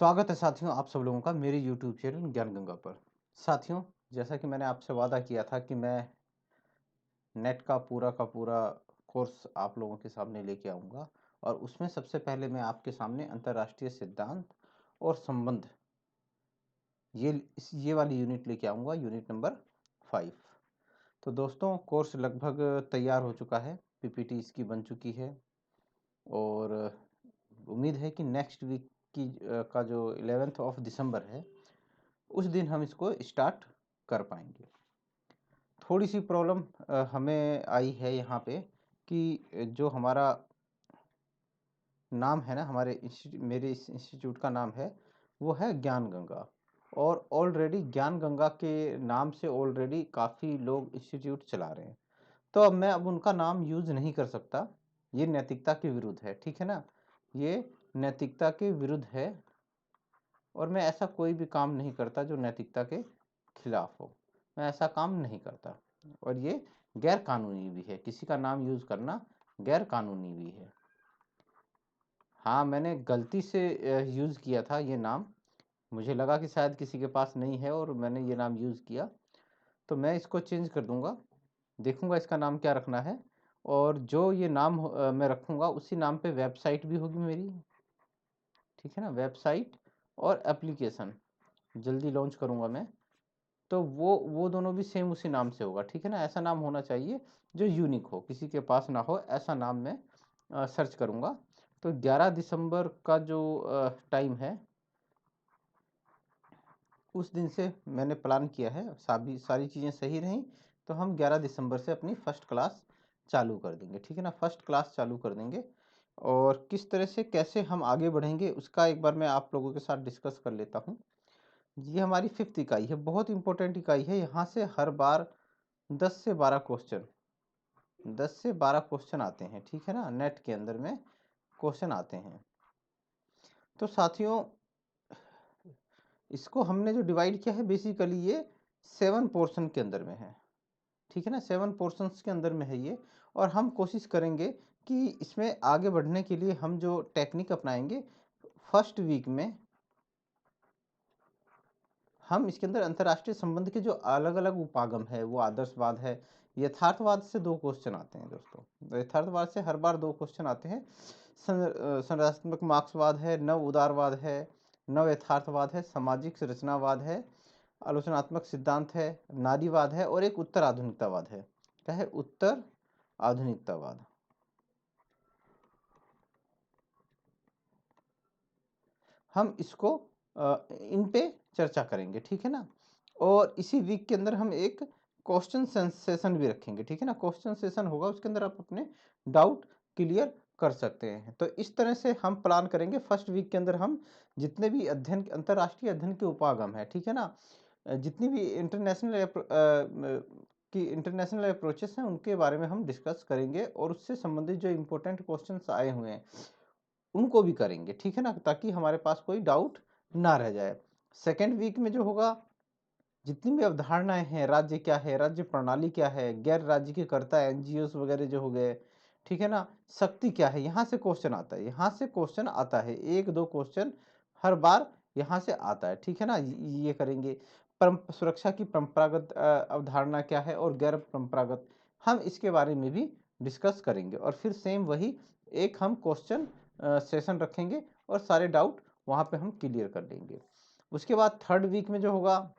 स्वागत है साथियों आप सब लोगों का मेरे YouTube चैनल ज्ञान गंगा पर। साथियों, जैसा कि मैंने आपसे वादा किया था कि मैं नेट का पूरा कोर्स आप लोगों के सामने लेके आऊँगा और उसमें सबसे पहले मैं आपके सामने अंतर्राष्ट्रीय सिद्धांत और संबंध ये वाली यूनिट लेके आऊँगा, यूनिट नंबर 5। तो दोस्तों, कोर्स लगभग तैयार हो चुका है, पीपीटी इसकी बन चुकी है और उम्मीद है कि नेक्स्ट वीक का जो 11th ऑफ दिसंबर है उस दिन हम इसको स्टार्ट कर पाएंगे। थोड़ी सी प्रॉब्लम हमें आई है यहाँ पे कि जो हमारा नाम है ना, मेरे इस इंस्टीट्यूट का नाम है वो है ज्ञान गंगा और ऑलरेडी ज्ञान गंगा के नाम से ऑलरेडी काफ़ी लोग इंस्टीट्यूट चला रहे हैं। तो अब उनका नाम यूज़ नहीं कर सकता, ये नैतिकता के विरुद्ध है, ठीक है ना। ये नैतिकता के विरुद्ध है और मैं ऐसा कोई भी काम नहीं करता जो नैतिकता के खिलाफ हो। मैं ऐसा काम नहीं करता और ये गैर कानूनी भी है, किसी का नाम यूज़ करना गैर कानूनी भी है। हाँ, मैंने गलती से यूज़ किया था ये नाम, मुझे लगा कि शायद किसी के पास नहीं है और मैंने ये नाम यूज़ किया, तो मैं इसको चेंज कर दूंगा, देखूंगा इसका नाम क्या रखना है और जो ये नाम मैं रखूंगा उसी नाम पे वेबसाइट भी होगी मेरी, ठीक है ना। वेबसाइट और एप्लीकेशन जल्दी लॉन्च करूंगा मैं, तो वो दोनों भी सेम उसी नाम से होगा, ठीक है ना। ऐसा नाम होना चाहिए जो यूनिक हो, किसी के पास ना हो, ऐसा नाम मैं सर्च करूंगा। तो 11 दिसंबर का जो टाइम है उस दिन से मैंने प्लान किया है, सारी चीज़ें सही रहीं तो हम 11 दिसंबर से अपनी फर्स्ट क्लास चालू कर देंगे, ठीक है ना। फर्स्ट क्लास चालू कर देंगे और किस तरह से कैसे हम आगे बढ़ेंगे उसका एक बार मैं आप लोगों के साथ डिस्कस कर लेता हूँ। ये हमारी 5th इकाई है, बहुत इंपॉर्टेंट इकाई है। यहाँ से हर बार 10 से 12 क्वेश्चन 10 से 12 क्वेश्चन आते हैं, ठीक है ना। नेट के अंदर में क्वेश्चन आते हैं। तो साथियों, इसको हमने जो डिवाइड किया है बेसिकली ये 7 पोर्शन के अंदर में है, ठीक है ना। 7 पोर्शंस के अंदर में है ये और हम कोशिश करेंगे कि इसमें आगे बढ़ने के लिए हम जो टेक्निक अपनाएंगे फर्स्ट वीक में, हम इसके अंदर अंतर्राष्ट्रीय संबंध के जो अलग अलग उपागम है वो आदर्शवाद है, यथार्थवाद से 2 क्वेश्चन आते हैं दोस्तों। यथार्थवाद से हर बार 2 क्वेश्चन आते हैं। संरचनात्मक मार्क्सवाद है, नव उदारवाद है, नव यथार्थवाद है, सामाजिक रचनावाद है, आलोचनात्मक सिद्धांत है, नारीवाद है और एक उत्तर आधुनिकतावाद है। क्या है? उत्तर आधुनिकतावाद। हम इसको इन पे चर्चा करेंगे, ठीक है ना। और इसी वीक के अंदर हम एक क्वेश्चन सेशन भी रखेंगे, ठीक है ना। क्वेश्चन सेशन होगा, उसके अंदर आप अपने डाउट क्लियर कर सकते हैं। तो इस तरह से हम प्लान करेंगे। फर्स्ट वीक के अंदर हम जितने भी अंतर्राष्ट्रीय अध्ययन के उपागम है, ठीक है ना, जितनी भी इंटरनेशनल अप्रोचेस हैं उनके बारे में हम डिस्कस करेंगे और उससे संबंधित जो इम्पोर्टेंट क्वेश्चंस आए हुए हैं उनको भी करेंगे, ठीक है ना, ताकि हमारे पास कोई डाउट ना रह जाए। सेकेंड वीक में जो होगा, जितनी भी अवधारणाएं हैं, राज्य क्या है, राज्य प्रणाली क्या है, गैर राज्य के कर्ता एनजीओस वगैरह जो हो गए, ठीक है ना, शक्ति क्या है, यहाँ से क्वेश्चन आता है, यहाँ से क्वेश्चन आता है, 1-2 क्वेश्चन हर बार यहाँ से आता है, ठीक है ना। ये करेंगे। सुरक्षा की परंपरागत अवधारणा क्या है और गैर परंपरागत, हम इसके बारे में भी डिस्कस करेंगे और फिर सेम वही एक हम क्वेश्चन सेशन रखेंगे और सारे डाउट वहाँ पे हम क्लियर कर लेंगे। उसके बाद थर्ड वीक में जो होगा,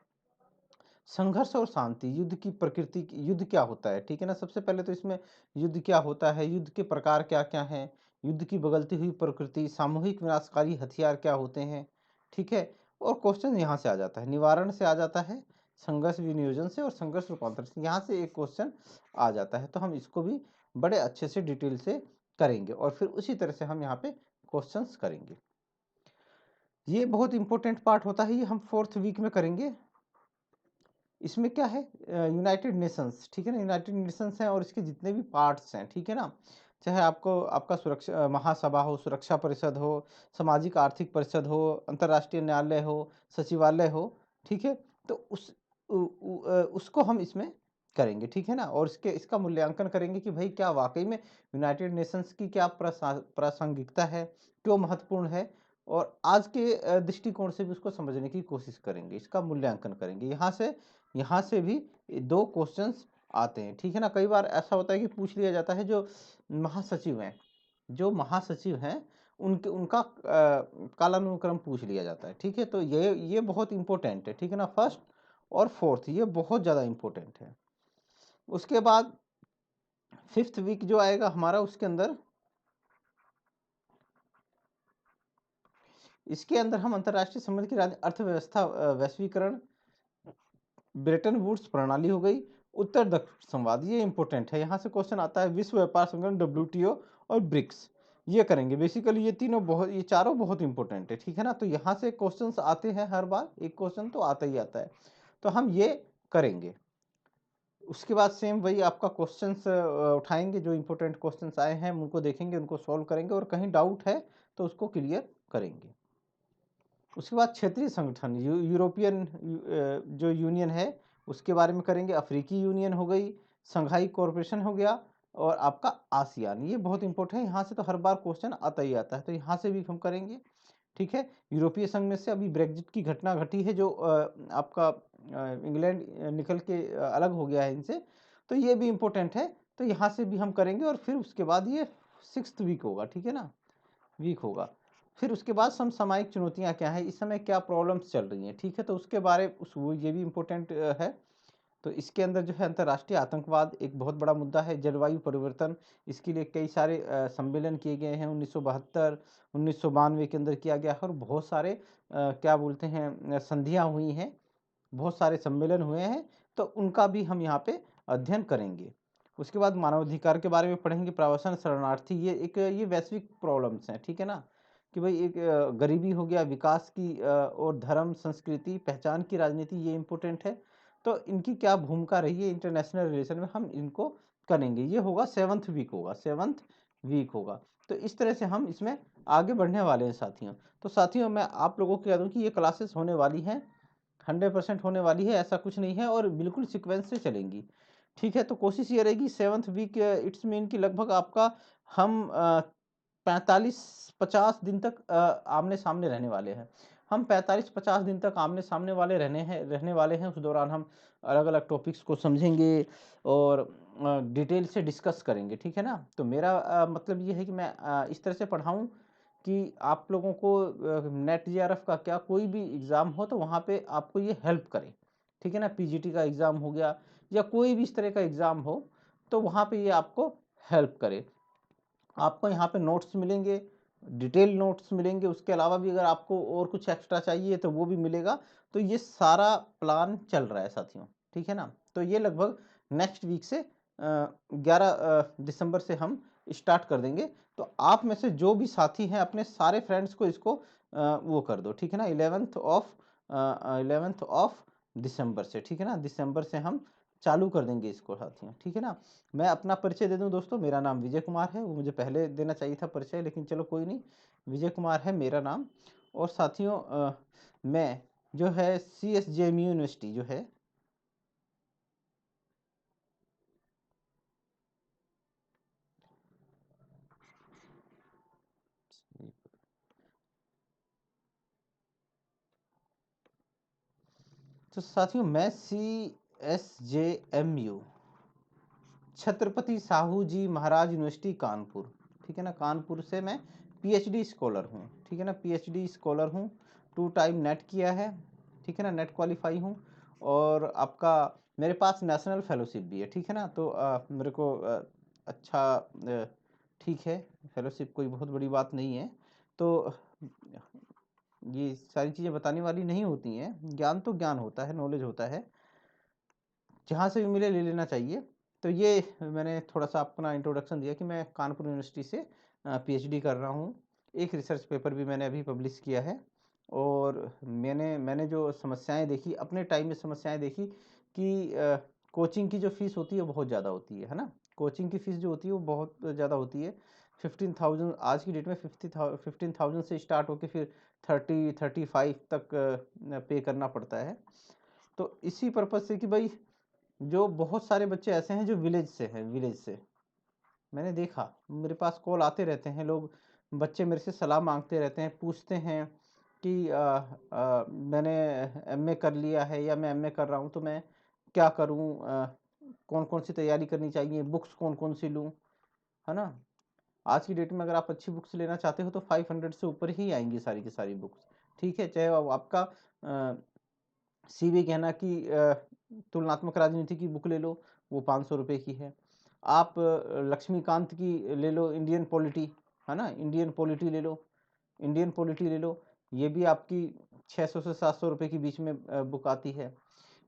संघर्ष और शांति, युद्ध की प्रकृति, युद्ध क्या होता है, ठीक है ना। सबसे पहले तो इसमें युद्ध क्या होता है, युद्ध के प्रकार क्या क्या हैं, युद्ध की बदलती हुई प्रकृति, सामूहिक विनाशकारी हथियार क्या होते हैं, ठीक है। और क्वेश्चन यहाँ से आ जाता है, निवारण से आ जाता है, संघर्ष विनियोजन से और संघर्ष रूपांतरण से, यहाँ से एक क्वेश्चन आ जाता है। तो हम इसको भी बड़े अच्छे से डिटेल से करेंगे और फिर उसी तरह से हम यहाँ पे क्वेश्चंस करेंगे। ये बहुत इंपॉर्टेंट पार्ट होता है, ये हम फोर्थ वीक में करेंगे। इसमें क्या है, यूनाइटेड नेशंस, ठीक है ना, यूनाइटेड नेशंस हैं और इसके जितने भी पार्ट्स हैं, ठीक है ना, चाहे आपका सुरक्षा महासभा हो, सुरक्षा परिषद हो, सामाजिक आर्थिक परिषद हो, अंतर्राष्ट्रीय न्यायालय हो, सचिवालय हो, ठीक है। तो उसको हम इसमें करेंगे, ठीक है ना। और इसका मूल्यांकन करेंगे कि भाई क्या वाकई में यूनाइटेड नेशंस की क्या प्रासंगिकता है, क्यों महत्वपूर्ण है और आज के दृष्टिकोण से भी उसको समझने की कोशिश करेंगे, इसका मूल्यांकन करेंगे। यहाँ से भी 2 क्वेश्चंस आते हैं, ठीक है ना। कई बार ऐसा होता है कि पूछ लिया जाता है जो महासचिव हैं उनका कालानुक्रम पूछ लिया जाता है, ठीक है। तो ये बहुत इंपॉर्टेंट है, ठीक है ना। फर्स्ट और फोर्थ ये बहुत ज़्यादा इंपॉर्टेंट है। उसके बाद 5th वीक जो आएगा हमारा, उसके अंदर इसके अंदर हम अंतर्राष्ट्रीय संबंध की अर्थव्यवस्था, वैश्वीकरण, ब्रेटन वुड्स प्रणाली हो गई, उत्तर दक्षिण संवाद, ये इंपॉर्टेंट है। यहाँ से क्वेश्चन आता है विश्व व्यापार संगठन, WTO और ब्रिक्स, ये करेंगे। बेसिकली ये चारों बहुत इंपॉर्टेंट है, ठीक है ना। तो यहाँ से क्वेश्चंस आते हैं, हर बार एक क्वेश्चन तो आता ही आता है, तो हम ये करेंगे। उसके बाद सेम वही आपका क्वेश्चंस उठाएंगे, जो इंपॉर्टेंट क्वेश्चंस आए हैं उनको देखेंगे, उनको सॉल्व करेंगे, और कहीं डाउट है तो उसको क्लियर करेंगे। उसके बाद क्षेत्रीय संगठन, यूरोपियन जो यूनियन है उसके बारे में करेंगे, अफ्रीकी यूनियन हो गई, संघाई कॉरपोरेशन हो गया, और आपका आसियान, ये बहुत इंपॉर्टेंट है। यहाँ से तो हर बार क्वेश्चन आता ही आता है, तो यहाँ से भी हम करेंगे, ठीक है। यूरोपीय संघ में से अभी ब्रेग्जिट की घटना घटी है, जो आपका इंग्लैंड निकल के अलग हो गया है इनसे, तो ये भी इंपॉर्टेंट है, तो यहाँ से भी हम करेंगे। और फिर उसके बाद ये 6th वीक होगा, ठीक है ना, वीक होगा। फिर उसके बाद समसामयिक चुनौतियां क्या है, इस समय क्या प्रॉब्लम्स चल रही हैं, ठीक है। तो उसके बारे ये भी इम्पोर्टेंट है। तो इसके अंदर जो है अंतर्राष्ट्रीय आतंकवाद एक बहुत बड़ा मुद्दा है, जलवायु परिवर्तन, इसके लिए कई सारे सम्मेलन किए गए हैं। 1972 1992 के अंदर किया गया है, और बहुत सारे क्या बोलते हैं संधियां हुई हैं, बहुत सारे सम्मेलन हुए हैं, तो उनका भी हम यहाँ पे अध्ययन करेंगे। उसके बाद मानवाधिकार के बारे में पढ़ेंगे, प्रवासन, शरणार्थी, ये वैश्विक प्रॉब्लम्स हैं, ठीक है ना। कि भाई एक गरीबी हो गया, विकास की और धर्म, संस्कृति, पहचान की राजनीति, ये इंपॉर्टेंट है। तो इनकी क्या भूमिका रही है इंटरनेशनल रिलेशन में, हम इनको करेंगे। ये होगा 7th वीक होगा। तो इस तरह से हम इसमें आगे बढ़ने वाले हैं साथियों। तो साथियों, मैं आप लोगों को कह दूं कि ये क्लासेस होने वाली हैं, 100% होने वाली है, ऐसा कुछ नहीं है, और बिल्कुल सीक्वेंस से चलेंगी, ठीक है। तो कोशिश ये रहेगी 7th वीक, इट्स मीन कि लगभग आपका हम 45-50 दिन तक आमने सामने रहने वाले हैं। हम 45-50 दिन तक आमने सामने रहने वाले हैं। उस दौरान हम अलग अलग टॉपिक्स को समझेंगे और डिटेल से डिस्कस करेंगे, ठीक है ना। तो मेरा मतलब ये है कि मैं इस तरह से पढ़ाऊँ कि आप लोगों को नेट JRF का क्या कोई भी एग्ज़ाम हो तो वहाँ पे आपको ये हेल्प करे, ठीक है ना। PGT का एग्ज़ाम हो गया या कोई भी इस तरह का एग्ज़ाम हो, तो वहाँ पे ये आपको हेल्प करे। आपको यहाँ पे नोट्स मिलेंगे, डिटेल नोट्स मिलेंगे, उसके अलावा भी अगर आपको और कुछ एक्स्ट्रा चाहिए तो वो भी मिलेगा। तो ये सारा प्लान चल रहा है साथियों, ठीक है ना। तो ये लगभग नेक्स्ट वीक से 11 दिसंबर से हम स्टार्ट कर देंगे। तो आप में से जो भी साथी हैं अपने सारे फ्रेंड्स को इसको वो कर दो, ठीक है ना। 11th ऑफ दिसंबर से, ठीक है ना, दिसंबर से हम चालू कर देंगे इसको साथियों, ठीक है ना। मैं अपना परिचय दे दूं दोस्तों, मेरा नाम विजय कुमार है। वो मुझे पहले देना चाहिए था परिचय, लेकिन चलो कोई नहीं, विजय कुमार है मेरा नाम। और साथियों मैं जो है CSJMU यूनिवर्सिटी जो है, तो साथियों मैं CSJMU छत्रपति साहू जी महाराज यूनिवर्सिटी कानपुर, ठीक है ना, कानपुर से मैं PhD स्कॉलर हूँ, ठीक है ना, PhD स्कॉलर हूँ। 2 टाइम नेट किया है, ठीक है ना, नेट क्वालिफाई हूँ। और आपका मेरे पास नेशनल फेलोशिप भी है, ठीक है ना। तो मेरे को अच्छा ठीक है, फेलोशिप कोई बहुत बड़ी बात नहीं है। तो ये सारी चीज़ें बताने वाली नहीं होती हैं, ज्ञान तो ज्ञान होता है, नॉलेज होता है, जहाँ से भी मिले ले लेना चाहिए। तो ये मैंने थोड़ा सा अपना इंट्रोडक्शन दिया कि मैं कानपुर यूनिवर्सिटी से PhD कर रहा हूँ। एक रिसर्च पेपर भी मैंने अभी पब्लिश किया है। और मैंने जो समस्याएं देखी अपने टाइम में, समस्याएं देखी कि कोचिंग की जो फीस होती है बहुत ज़्यादा होती है ना। कोचिंग की फीस जो होती है वो बहुत ज़्यादा होती है। 15,000 आज की डेट में 15,000 से स्टार्ट होकर फिर 30-35 तक पे करना पड़ता है। तो इसी पर्पज़ से कि भाई जो बहुत सारे बच्चे ऐसे हैं जो विलेज से हैं, विलेज से मैंने देखा, मेरे पास कॉल आते रहते हैं लोग बच्चे मेरे से सलाह मांगते रहते हैं, पूछते हैं कि मैंने एमए कर लिया है या मैं एमए कर रहा हूँ, तो मैं क्या करूँ, कौन-कौन सी तैयारी करनी चाहिए, बुक्स कौन-कौन सी लूँ, है ना? आज की डेट में अगर आप अच्छी बुक्स लेना चाहते हो तो 500 से ऊपर ही आएँगी सारी की सारी बुक्स, ठीक है? चाहे वो आपका सीवी कहना कि तुलनात्मक राजनीति की बुक ले लो, वो ₹500 की है। आप लक्ष्मीकांत की ले लो, इंडियन पॉलिटी, है ना? इंडियन पॉलिटी ले लो, इंडियन पॉलिटी ले लो, ये भी आपकी 600 से ₹700 के बीच में बुक आती है।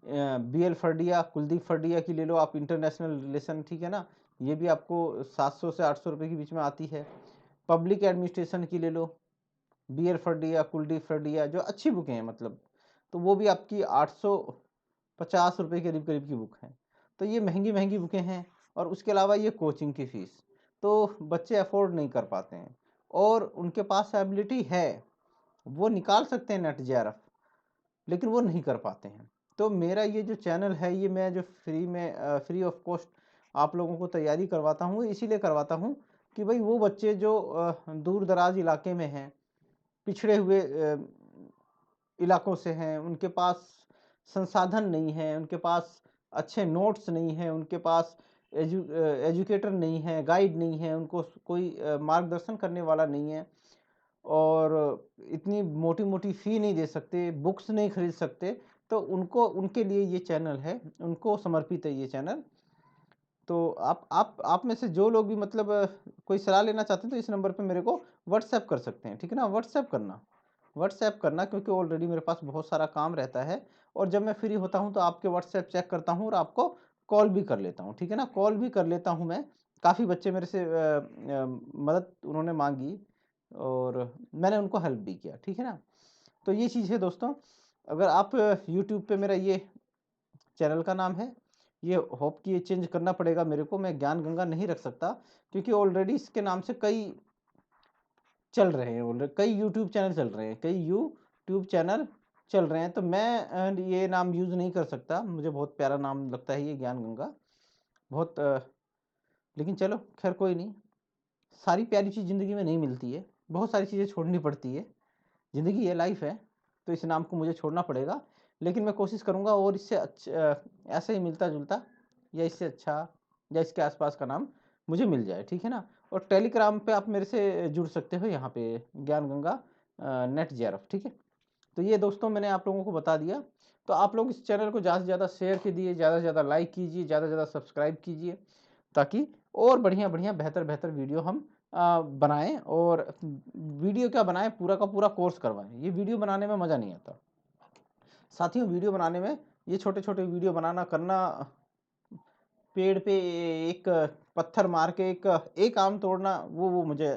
बीएल फरडिया, कुलदीप फरडिया की ले लो आप, इंटरनेशनल रिलेशन, ठीक है ना? ये भी आपको 700 से ₹800 के बीच में आती है। पब्लिक एडमिनिस्ट्रेशन की ले लो, बीएल फरडिया, कुलदीप फरडिया, जो अच्छी बुकें हैं मतलब, तो वो भी आपकी 850 रुपए के करीब-करीब की बुक है। तो ये महँगी-महँगी बुकें हैं और उसके अलावा ये कोचिंग की फ़ीस, तो बच्चे अफ़ोर्ड नहीं कर पाते हैं और उनके पास एबिलिटी है, वो निकाल सकते हैं नेट जेआरएफ, लेकिन वो नहीं कर पाते हैं। तो मेरा ये जो चैनल है, ये मैं जो फ्री में फ्री ऑफ कॉस्ट आप लोगों को तैयारी करवाता हूँ, इसीलिए करवाता हूँ कि भई वो बच्चे जो दूर-दराज इलाके में हैं, पिछड़े हुए इलाकों से हैं, उनके पास संसाधन नहीं है, उनके पास अच्छे नोट्स नहीं हैं, उनके पास एजुकेटर नहीं है, गाइड नहीं है, उनको कोई मार्गदर्शन करने वाला नहीं है और इतनी मोटी-मोटी फ़ी नहीं दे सकते, बुक्स नहीं खरीद सकते, तो उनको उनके लिए ये चैनल है, उनको समर्पित है ये चैनल। तो आप में से जो लोग भी मतलब कोई सलाह लेना चाहते हैं तो इस नंबर पे मेरे को व्हाट्सएप कर सकते हैं, ठीक है ना? व्हाट्सएप करना क्योंकि ऑलरेडी मेरे पास बहुत सारा काम रहता है और जब मैं फ्री होता हूँ तो आपके व्हाट्सएप चेक करता हूँ और आपको कॉल भी कर लेता हूँ, ठीक है ना? कॉल भी कर लेता हूँ मैं। काफ़ी बच्चे मेरे से मदद उन्होंने माँगी और मैंने उनको हेल्प भी किया, ठीक है ना? तो ये चीज़ है दोस्तों, अगर आप यूट्यूब पे मेरा ये चैनल का नाम है, ये होप कि ये चेंज करना पड़ेगा मेरे को, मैं ज्ञान गंगा नहीं रख सकता क्योंकि ऑलरेडी इसके नाम से कई चल रहे हैं, ऑलरेडी कई यूट्यूब चैनल चल रहे हैं, कई यूट्यूब चैनल चल रहे हैं, तो मैं ये नाम यूज़ नहीं कर सकता। मुझे बहुत प्यारा नाम लगता है ये ज्ञान गंगा, बहुत लेकिन चलो खैर कोई नहीं, सारी प्यारी चीज़ ज़िंदगी में नहीं मिलती है, बहुत सारी चीज़ें छोड़नी पड़ती है, ज़िंदगी है, लाइफ है, तो इस नाम को मुझे छोड़ना पड़ेगा। लेकिन मैं कोशिश करूँगा और इससे ऐसे ही मिलता-जुलता या इससे अच्छा या इसके आस-पास का नाम मुझे मिल जाए, ठीक है ना? और टेलीग्राम पे आप मेरे से जुड़ सकते हो यहाँ पे ज्ञान गंगा नेट जेआरएफ, ठीक है? तो ये दोस्तों मैंने आप लोगों को बता दिया। तो आप लोग इस चैनल को ज़्यादा से ज़्यादा शेयर कीजिए, ज़्यादा से ज़्यादा लाइक कीजिए, ज़्यादा से ज़्यादा सब्सक्राइब कीजिए, ताकि और बढ़िया-बढ़िया, बेहतर-बेहतर वीडियो हम बनाएँ और वीडियो क्या बनाएँ, पूरा का पूरा कोर्स करवाएँ। ये वीडियो बनाने में मज़ा नहीं आता। साथियों, वीडियो बनाने में ये छोटे-छोटे वीडियो बनाना करना, पेड़ पे एक पत्थर मार के एक आम तोड़ना, वो मुझे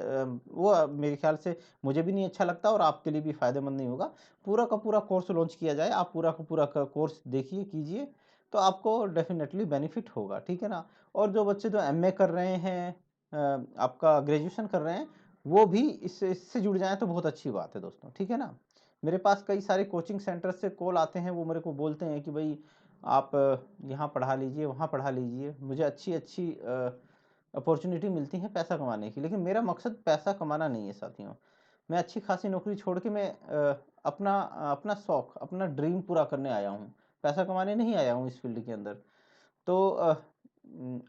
मेरे ख्याल से मुझे भी नहीं अच्छा लगता और आपके लिए भी फ़ायदेमंद नहीं होगा। पूरा का पूरा कोर्स लॉन्च किया जाए, आप पूरा का पूरा क कोर्स देखिए, कीजिए, तो आपको डेफ़िनेटली बेनिफिट होगा, ठीक है ना? और जो बच्चे जो एमए कर रहे हैं, आपका ग्रेजुएशन कर रहे हैं, वो भी इससे इससे जुड़ जाएँ तो बहुत अच्छी बात है दोस्तों, ठीक है ना? मेरे पास कई सारे कोचिंग सेंटर से कॉल आते हैं, वो मेरे को बोलते हैं कि भई आप यहाँ पढ़ा लीजिए, वहाँ पढ़ा लीजिए। मुझे अच्छी-अच्छी अपॉर्च्युनिटी मिलती है पैसा कमाने की, लेकिन मेरा मकसद पैसा कमाना नहीं है साथियों। मैं अच्छी खासी नौकरी छोड़ के मैं अपना शौक, अपना ड्रीम पूरा करने आया हूँ। पैसा कमाने नहीं आया हूँ इस फ़ील्ड के अंदर। तो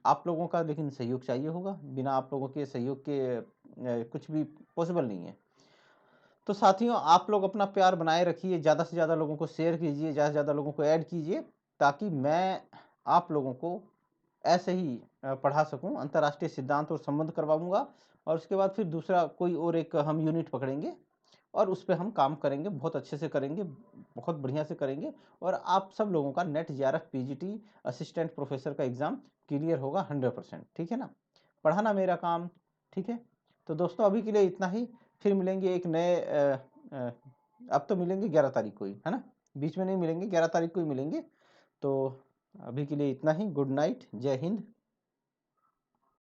आप लोगों का लेकिन सहयोग चाहिए होगा, बिना आप लोगों के सहयोग के कुछ भी पॉसिबल नहीं है। तो साथियों, आप लोग अपना प्यार बनाए रखिए, ज़्यादा से ज़्यादा लोगों को शेयर कीजिए, ज़्यादा से ज़्यादा लोगों को ऐड कीजिए, ताकि मैं आप लोगों को ऐसे ही पढ़ा सकूँ, अंतर्राष्ट्रीय सिद्धांत और संबंध करवाऊँगा और उसके बाद फिर दूसरा कोई और एक हम यूनिट पकड़ेंगे और उस पे हम काम करेंगे, बहुत अच्छे से करेंगे, बहुत बढ़िया से करेंगे और आप सब लोगों का net JRF PGT assistant professor का एग्ज़ाम क्लियर होगा 100%, ठीक है ना? पढ़ाना मेरा काम, ठीक है? तो दोस्तों अभी के लिए इतना ही, फिर मिलेंगे एक नए अब तो मिलेंगे 11 तारीख को ही, है ना? बीच में नहीं मिलेंगे, 11 तारीख को ही मिलेंगे। तो अभी के लिए इतना ही, गुड नाइट, जय हिंद।